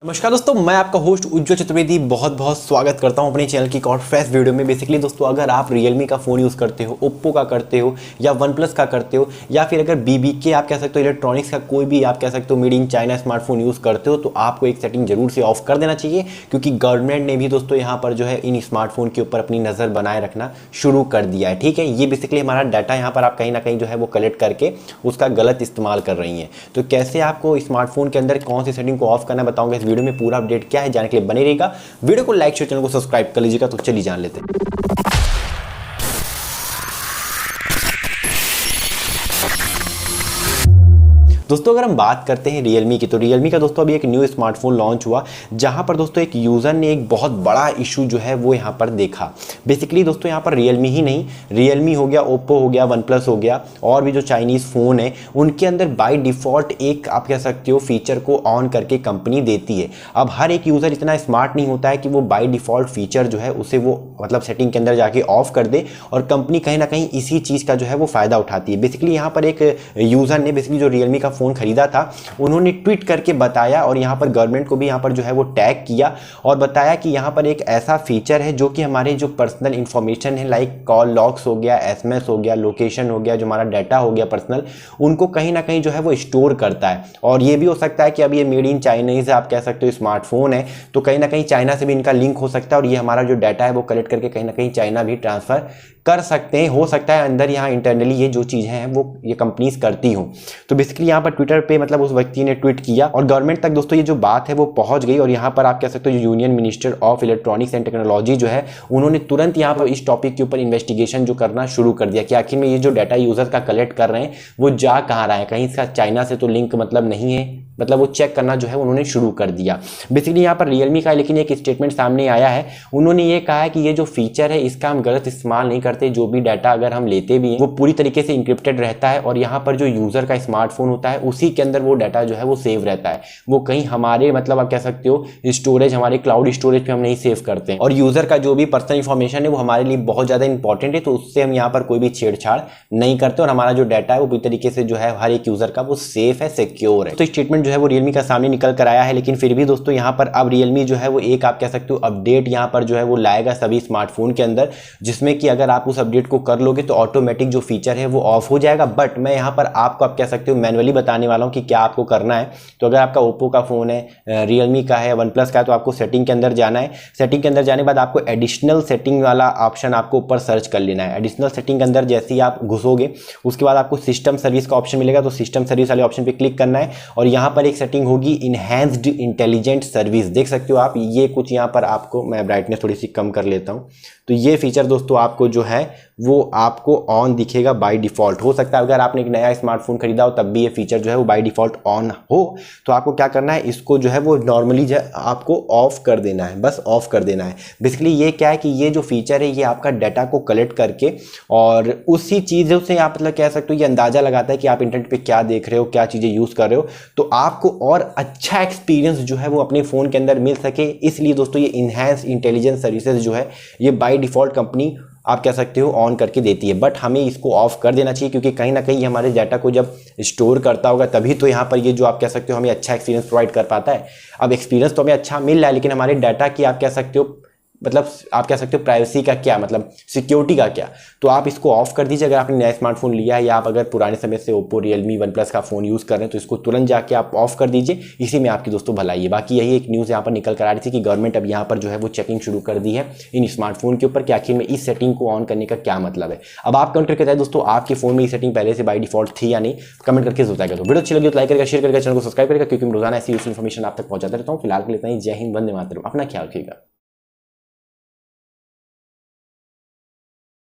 नमस्कार दोस्तों, मैं आपका होस्ट उज्ज्वल चतुर्वेदी बहुत बहुत स्वागत करता हूं अपने चैनल की एक और फ्रेश वीडियो में। बेसिकली दोस्तों, अगर आप रियलमी का फ़ोन यूज़ करते हो, ओप्पो का करते हो या वन प्लस का करते हो, या फिर अगर बीबीके आप कह सकते हो इलेक्ट्रॉनिक्स का कोई भी आप कह सकते हो made in China smartphone use करते हो, तो आपको एक सेटिंग जरूर से ऑफ कर देना चाहिए, क्योंकि गवर्नमेंट ने भी दोस्तों यहाँ पर जो है इन स्मार्टफोन के ऊपर अपनी नज़र बनाए रखना शुरू कर दिया है। ठीक है, ये बेसिकली हमारा डाटा यहाँ पर आप कहीं ना कहीं जो है वो कलेक्ट करके उसका गलत इस्तेमाल कर रही हैं। तो कैसे आपको स्मार्टफोन के अंदर कौन सी सेटिंग को ऑफ करना बताऊंगा इस वीडियो में। पूरा अपडेट क्या है जानने के लिए बने रहेगा। वीडियो को लाइक शेयर, चैनल को सब्सक्राइब कर लीजिएगा। तो चलिए जान लेते हैं। दोस्तों, अगर हम बात करते हैं रियलमी की, तो रियलमी का दोस्तों अभी एक न्यू स्मार्टफोन लॉन्च हुआ, जहां पर दोस्तों एक यूज़र ने एक बहुत बड़ा इशू जो है वो यहां पर देखा। बेसिकली दोस्तों यहां पर रियलमी ही नहीं, रियलमी हो गया, ओप्पो हो गया, वन प्लस हो गया, और भी जो चाइनीज़ फ़ोन है उनके अंदर बाय डिफ़ॉल्ट एक आप कह सकते हो फीचर को ऑन करके कंपनी देती है। अब हर एक यूज़र इतना स्मार्ट नहीं होता है कि वो बाय डिफ़ॉल्ट फीचर जो है उसे वो मतलब सेटिंग के अंदर जाके ऑफ कर दे, और कंपनी कहीं ना कहीं इसी चीज़ का जो है वो फ़ायदा उठाती है। बेसिकली यहाँ पर एक यूज़र ने बेसिकली जो रियलमी का फ़ोन खरीदा था, उन्होंने ट्वीट करके बताया, और यहाँ पर गवर्नमेंट को भी यहाँ पर जो है वो टैग किया और बताया कि यहाँ पर एक ऐसा फीचर है जो कि हमारे जो पर्सनल इंफॉर्मेशन है, लाइक कॉल लॉग्स हो गया, एसएमएस हो गया, लोकेशन हो गया, जो हमारा डाटा हो गया पर्सनल, उनको कहीं ना कहीं जो है वो स्टोर करता है। और ये भी हो सकता है कि अब ये मेड इन चाइनीज आप कह सकते हो स्मार्टफोन है, तो कहीं ना कहीं चाइना से भी इनका लिंक हो सकता है, और ये हमारा जो डाटा है वो कलेक्ट करके कहीं ना कहीं चाइना भी ट्रांसफर कर सकते हैं। हो सकता है अंदर यहाँ इंटरनली ये जो चीज़ें हैं वो ये कंपनीज करती हों। तो बेसिकली यहाँ पर ट्विटर पे मतलब उस व्यक्ति ने ट्वीट किया, और गवर्नमेंट तक दोस्तों ये जो बात है वो पहुंच गई, और यहाँ पर आप कह सकते हो union minister of electronics and technology जो है, उन्होंने तुरंत यहाँ पर इस टॉपिक के ऊपर इन्वेस्टिगेशन जो करना शुरू कर दिया कि आखिर में ये जो डाटा यूजर का कलेक्ट कर रहे हैं वो जा कहाँ रहा है, कहीं इसका चाइना से तो लिंक मतलब नहीं है, मतलब वो चेक करना जो है उन्होंने शुरू कर दिया। बेसिकली यहाँ पर रियलमी का लेकिन एक स्टेटमेंट सामने आया है। उन्होंने ये कहा है कि ये जो फीचर है इसका हम गलत इस्तेमाल नहीं करते, जो भी डाटा अगर हम लेते भी हैं वो पूरी तरीके से इंक्रिप्टेड रहता है, और यहाँ पर जो यूजर का स्मार्टफोन होता है उसी के अंदर वो डाटा जो है वो सेव रहता है। वो कहीं हमारे मतलब आप कह सकते हो स्टोरेज, हमारे क्लाउड स्टोरेज पे हम नहीं सेव करते हैं, और यूजर का जो भी पर्सनल इंफॉर्मेशन है वो हमारे लिए बहुत ज्यादा इंपॉर्टेंट है, तो उससे हम यहाँ पर कोई भी छेड़छाड़ नहीं करते, और हमारा जो डाटा है वो पूरी तरीके से जो है हर एक यूजर का वो सेफ है, सिक्योर है। तो स्टेटमेंट जो है वो रियलमी का सामने निकल कर आया है। लेकिन फिर भी दोस्तों यहाँ पर अब रियलमी जो है वो एक आप कह सकते हो अपडेट यहाँ पर जो है वो लाएगा सभी स्मार्टफोन के अंदर, जिसमें कि अगर आप उस अपडेट को कर लोगे तो ऑटोमेटिक जो फीचर है वो ऑफ हो जाएगा। बट मैं यहाँ पर आपको आप कह सकते हो मैनुअली बताने वाला हूँ कि क्या आपको करना है। तो अगर आपका ओप्पो का फोन है, रियलमी का है, वन प्लस का है, तो आपको सेटिंग के अंदर जाना है। सेटिंग के अंदर जाने के बाद आपको एडिशनल सेटिंग वाला ऑप्शन आपको ऊपर सर्च कर लेना है। एडिशनल सेटिंग के अंदर जैसे ही आप घुसोगे उसके बाद आपको सिस्टम सर्विस का ऑप्शन मिलेगा, तो सिस्टम सर्विस वाले ऑप्शन पे क्लिक करना है, और यहाँ पर एक सेटिंग होगी इनहैंस्ड इंटेलिजेंट सर्विस, देख सकते हो आप। ये कुछ यहाँ पर आपको, मैं ब्राइटनेस थोड़ी सी कम कर लेता हूँ, तो ये फीचर दोस्तों आपको जो है वो आपको ऑन दिखेगा बाय डिफ़ॉल्ट। हो सकता है अगर आपने एक नया स्मार्टफोन खरीदा हो तब भी ये फीचर जो है वो बाय डिफ़ॉल्ट ऑन हो, तो आपको क्या करना है, इसको जो है वो नॉर्मली जो आपको ऑफ कर देना है, बस ऑफ कर देना है। बेसिकली ये क्या है कि ये जो फीचर है ये आपका डाटा को कलेक्ट करके और उसी चीज़ों से आप मतलब कह सकते हो ये अंदाज़ा लगाता है कि आप इंटरनेट पर क्या देख रहे हो, क्या चीज़ें यूज़ कर रहे हो, तो आपको और अच्छा एक्सपीरियंस जो है वो अपने फ़ोन के अंदर मिल सके। इसलिए दोस्तों ये इनहैंस इंटेलिजेंस सर्विसेज जो है ये बाय डिफ़ॉल्ट कंपनी आप कह सकते हो ऑन करके देती है। बट हमें इसको ऑफ कर देना चाहिए, क्योंकि कहीं ना कहीं हमारे डाटा को जब स्टोर करता होगा तभी तो यहाँ पर ये जो आप कह सकते हो हमें अच्छा एक्सपीरियंस प्रोवाइड कर पाता है। अब एक्सपीरियंस तो हमें अच्छा मिल रहा है, लेकिन हमारे डाटा की आप कह सकते हो मतलब आप कह सकते हो प्राइवेसी का क्या, मतलब सिक्योरिटी का क्या, तो आप इसको ऑफ कर दीजिए। अगर आपने नया स्मार्टफोन लिया है, या आप अगर पुराने समय से ओप्पो, रियलमी, वन प्लस का फोन यूज़ कर रहे हैं, तो इसको तुरंत जाके आप ऑफ कर दीजिए। इसी में आपकी दोस्तों भलाई है। बाकी यही एक न्यूज़ यहाँ पर निकल कर आ रही थी कि गवर्नमेंट अब यहाँ पर जो है वो चेकिंग शुरू कर दी है इन स्मार्टफोन के ऊपर कि आखिर में इस सेटिंग को ऑन करने का क्या मतलब है। अब आप कमेंट करके बताइए दोस्तों, आपके फोन में ये सेटिंग पहले से बाय डिफॉल्ट थी या नहीं, कमेंट करके बताएगा। तो वीडियो अच्छी लगी तो लाइक करेगा, शेयर करेगा, चैनल को सब्सक्राइब करेगा, क्योंकि रोजाना ऐसी यूजफुल इन्फॉर्मेशन आप तक पहुंचाता रहता हूँ। फिलहाल के लिए इतना ही। जय हिंद, वंदे मातरम। अपना ख्याल रखिएगा।